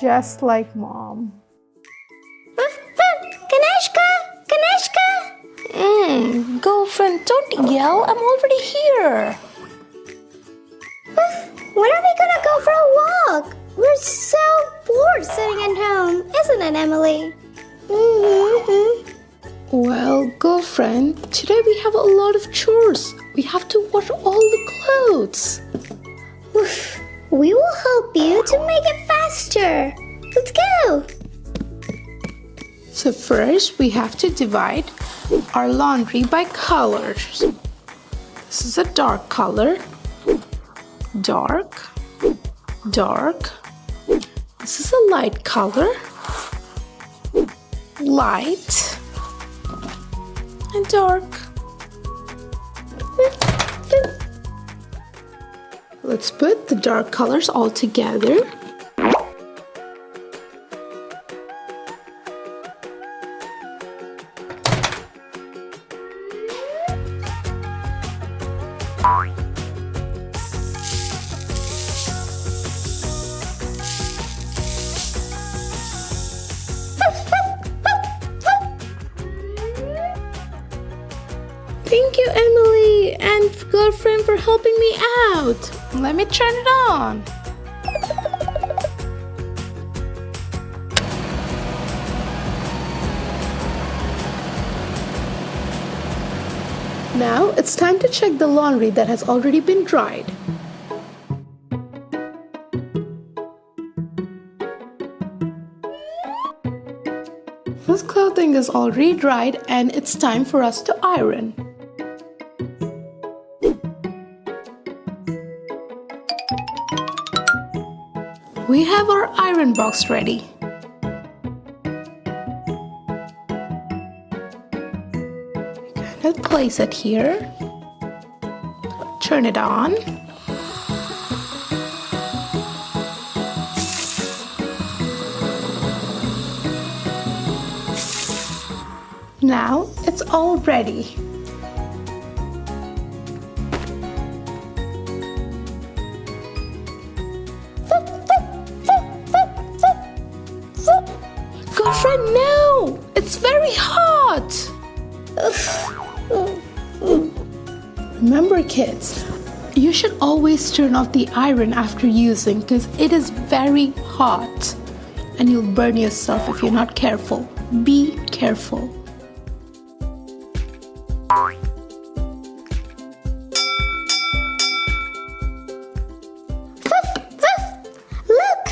just like Mom. Kanishka! Kanishka! Girlfriend, don't yell. I'm already here. When are we gonna go for a walk? We're so bored sitting at home, isn't it, Emily? Well, girlfriend, today we have a lot of chores. We have to wash all the clothes. We will help you to make it faster. Let's go. So first, we have to divide our laundry by colors. This is a dark color. Dark. Dark. This is a light color. Light. And dark. Let's put the dark colors all together. Thank you, Emily and girlfriend, for helping me out. Let me turn it on. Now it's time to check the laundry that has already been dried. This clothing is already dried and it's time for us to iron. We have our iron box ready. We're gonna place it here. Turn it on. Now it's all ready. Girlfriend, no! It's very hot! Remember, kids, you should always turn off the iron after using because it is very hot and you'll burn yourself if you're not careful. Be careful. Look!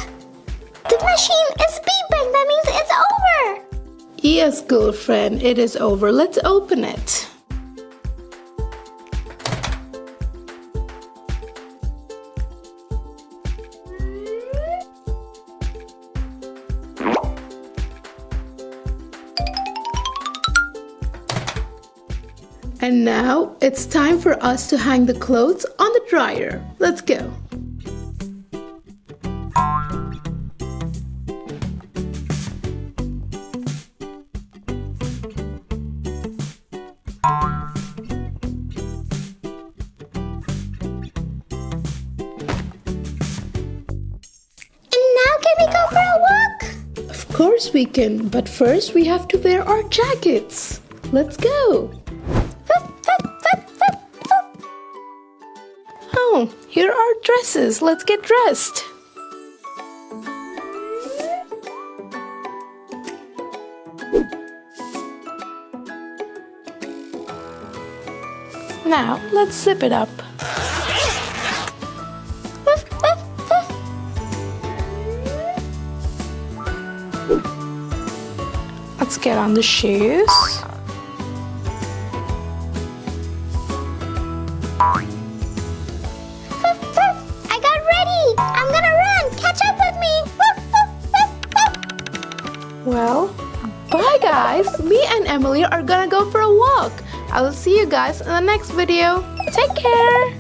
The machine is beeping. That means it's over. Yes, girlfriend, it is over. Let's open it. And now it's time for us to hang the clothes on the dryer. Let's go. Of course we can, but first we have to wear our jackets. Let's go. Oh, here are our dresses. Let's get dressed. Now, let's zip it up. Let's get on the shoes. I got ready. I'm gonna run. Catch up with me. Well, bye guys. Me and Emily are gonna go for a walk. I will see you guys in the next video. Take care.